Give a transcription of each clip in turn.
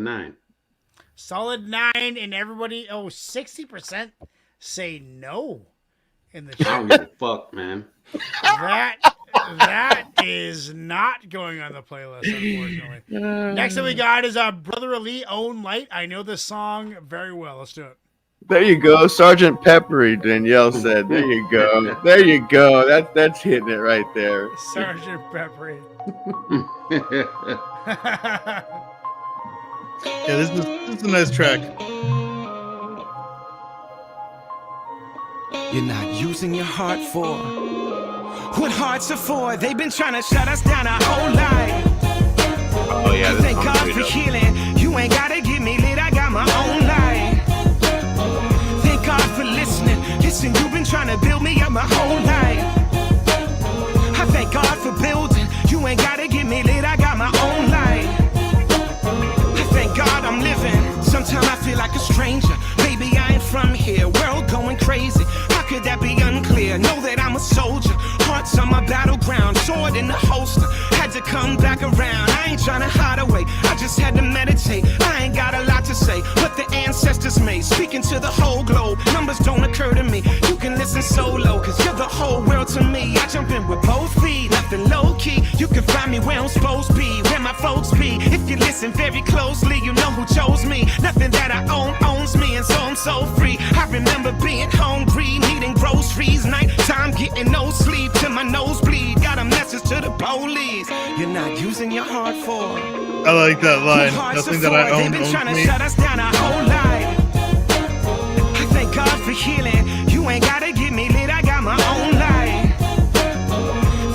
9. Solid 9, and everybody, 60% say no in the I chat. don't give a fuck, man. That is not going on the playlist, unfortunately. Next thing we got is Brother Ali, Own Light. I know this song very well. Let's do it. There you go, Sergeant Peppery. Danielle said, "There you go, there you go." That's hitting it right there. Sergeant Peppery. Yeah, this is a nice track. You're not using your heart for what hearts are for. They've been trying to shut us down our whole life. Oh yeah, this Thank God for healing. You ain't gotta get me lit. I got my own life. Thank God for listening. Listen, you've been trying to build me up my whole life. I thank God for building. You ain't gotta get me lit. I got my own life. I thank God I'm living. Sometimes I feel like a stranger. Baby, I ain't from here. World going crazy. How could that be unclear? Know that I'm a soldier. Hearts on my battleground. Sword in the holster. Had to come back around. I ain't trying to hide away. I just had to meditate. I ain't got a lot to say. What the ancestors made. Speaking to the whole globe. Numbers don't occur to me. You can listen solo. Cause you're the whole world to me. I jump in with both feet. Nothing low key. You can find me where I'm supposed to be. Where my folks be. If you listen very closely, you know who chose me. Nothing that I own owns me. And so I'm so free. I remember being hungry. Needing groceries. Night time getting no sleep. Till my nose bleed. Got a message to the police. You're not using your heart for. I like that line. Nothing that I own They've been owns trying to me. shut us down our whole life. I thank God for healing. You ain't gotta get me lit. I got my own life.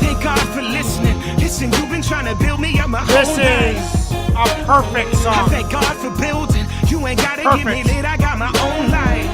Thank God for listening. Listen, you've been trying to build me up my whole This life. is a perfect I song. thank God for building. You ain't gotta get me Perfect. lit. I got my own life.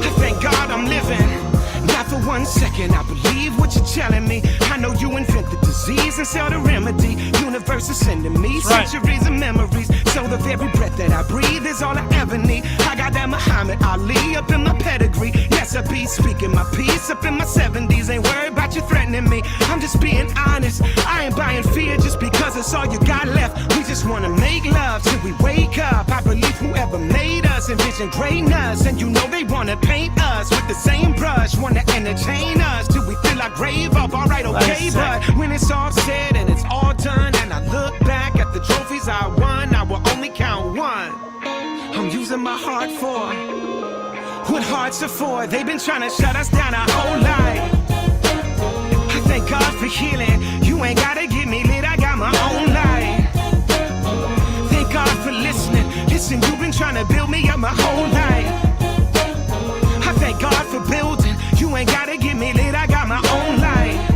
I thank God I'm living. Not for 1 second, I believe what you're telling me. I know you invent the disease and sell the remedy. Universe is sending me Right. centuries of memories. So the very breath that I breathe is all I ever need. I got that Muhammad Ali up in my pedigree. Yes, I be speaking my piece up in my 70s. Ain't worried about you threatening me. I'm just being honest. I ain't buying fear just because it's all you got left. We just wanna make love till we wake up. I believe whoever made us envisioned greatness. And you know they wanna paint us with the same brush. Wanna entertain us till we feel our grave up. Alright, okay, but when it's all said and it's all done, and I look back at the trophies I won, I will only count one. I'm using my heart for what hearts are for. They've been trying to shut us down our whole life. I thank God for healing. You ain't gotta get me lit. I got my own life. Thank God for listening. Listen, you've been trying to build me up my whole life. I thank God for building. You ain't gotta get me lit. I got my own life.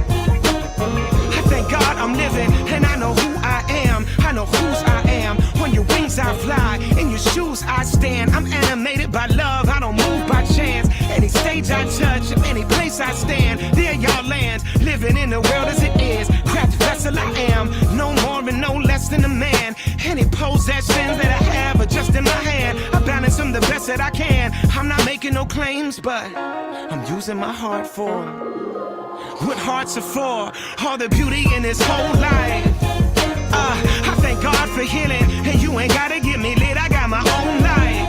I thank God I'm living, and I know who I am. I know whose I am. On your wings I fly, in your shoes I stand. I'm animated by love. I don't move by chance. Any stage I touch, any place I stand, there y'all land. Living in the world as it is. Craft vessel I am. No more and no less than a man. Any possessions that I have are just in my hand. I balance them the best that I can. I'm not making no claims, but I'm using my heart for what hearts are for. All the beauty in this whole life. I thank God for healing. And you ain't gotta get me lit. I got my own life.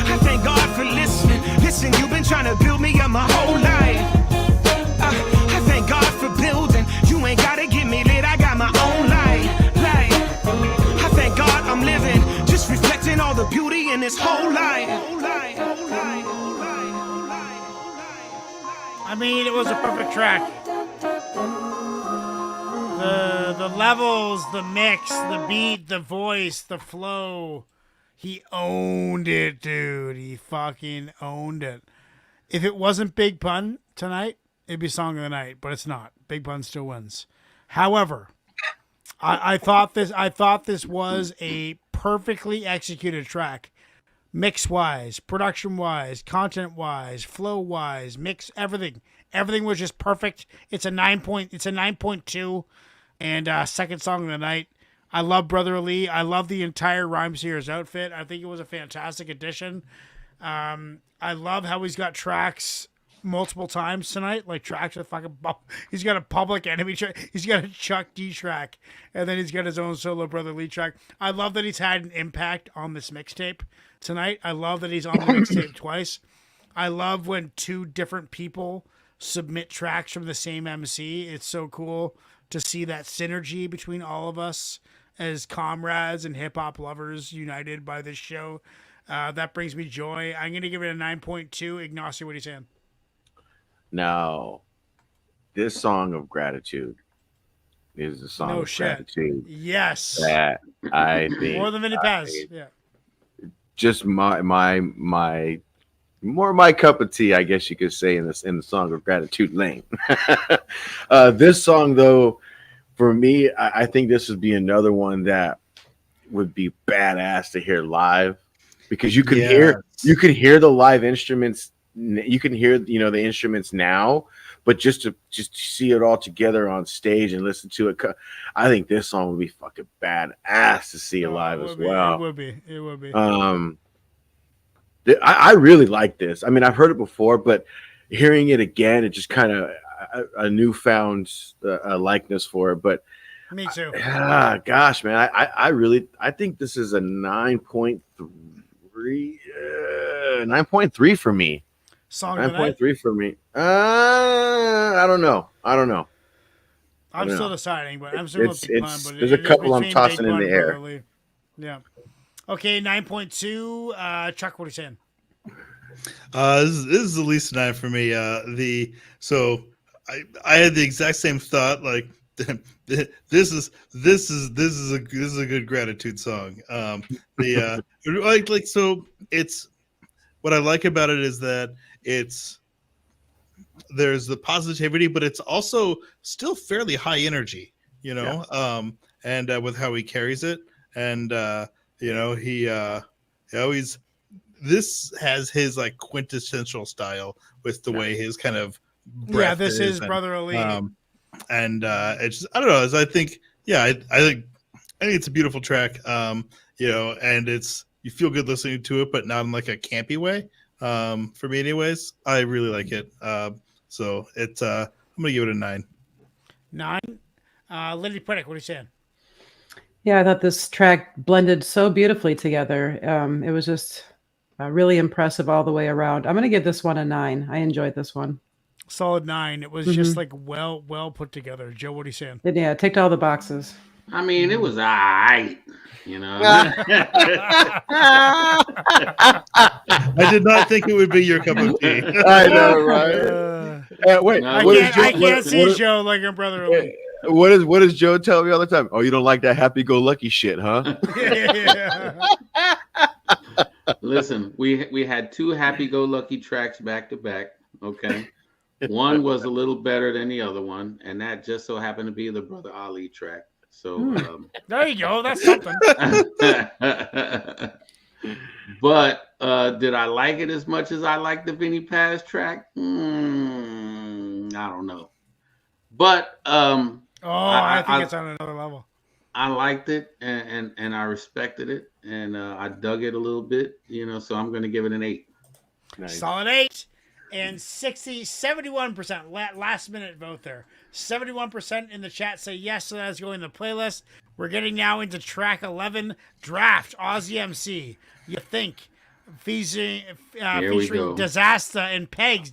I thank God for listening. Listen, you've been trying to build me up my whole life. I thank God for building. You ain't gotta get me lit. I got my own life. I thank God I'm living. Just reflecting all the beauty in this whole life. I mean, it was a perfect track. The levels, the mix, the beat, the voice, the flow. He owned it, dude. He fucking owned it. If it wasn't Big Pun tonight, it'd be Song of the Night, but it's not. Big Pun still wins. However, I thought this was a perfectly executed track. Mix-wise, production-wise, content-wise, flow-wise, mix, everything. Everything was just perfect. It's a 9.2 and second song of the night. I love Brother Ali. I love the entire Rhyme Seers outfit. I think it was a fantastic addition. I love how he's got tracks multiple times tonight, like tracks with fucking. He's got a Public Enemy track. He's got a Chuck D track, and then he's got his own solo Brother Lee track. I love that he's had an impact on this mixtape tonight. I love that he's on the mixtape twice. I love when two different people submit tracks from the same MC. It's so cool to see that synergy between all of us as comrades and hip hop lovers united by this show. That brings me joy. I'm going to give it a 9.2. Ignacio, what are you saying? Now, this song of gratitude is a song of gratitude. Yes. That I think more than Vinny Paz. Yeah. Just my more my cup of tea, I guess you could say, in the song of gratitude lane. This song, though, for me, I think this would be another one that would be badass to hear live, because you could hear the live instruments. You can hear the instruments now, but just to see it all together on stage and listen to it, I think this song would be fucking badass to see live as well. It would be. I really like this. I mean, I've heard it before, but hearing it again, it just kind of a newfound likeness for it. But me too. Gosh, man, I think this is a 9.3, 9.3 for me. Song 9.3 for me. I don't know. I'm still deciding, but I'm still Big Pun. But there's a couple I'm tossing in the air. Yeah. Okay, 9.2. Chuck, what are you saying? This is the least 9 for me. So I had the exact same thought. Like, this is a good gratitude song. So it's what I like about it is that there's the positivity, but it's also still fairly high energy, and with how he carries it, and he always, this has his like quintessential style with the way his kind of breath is Brother Ali, and it's just, I don't know, I think it's a beautiful track, and it's, you feel good listening to it, but not in like a campy way. For me, anyways, I really like it. So it's I'm gonna give it a 9. 9. Lindy Puttick, what are you saying? Yeah, I thought this track blended so beautifully together. It was just really impressive all the way around. I'm gonna give this one a 9. I enjoyed this one. Solid 9. It was just like well put together. Joe, what are you saying? Yeah, it ticked all the boxes. I mean, it was all right. I did not think it would be your cup of tea. I know, right? Wait, I can't see Joe like your Brother Ali. What does Joe tell me all the time? Oh, you don't like that happy-go-lucky shit, huh? Listen, we had 2 happy-go-lucky tracks back to back. Okay, one was a little better than the other one, and that just so happened to be the Brother Ali track. So there you go. That's something. But did I like it as much as I like the Vinny Paz track? I don't know. But I think it's on another level. I liked it and I respected it, and I dug it a little bit, so I'm going to give it an 8. Nice. Solid 8. And 71%, last minute vote there. 71% in the chat say yes, so that's going to the playlist. We're getting now into track 11, Draft, Aussie MC. You think, featuring Disaster and Pegs.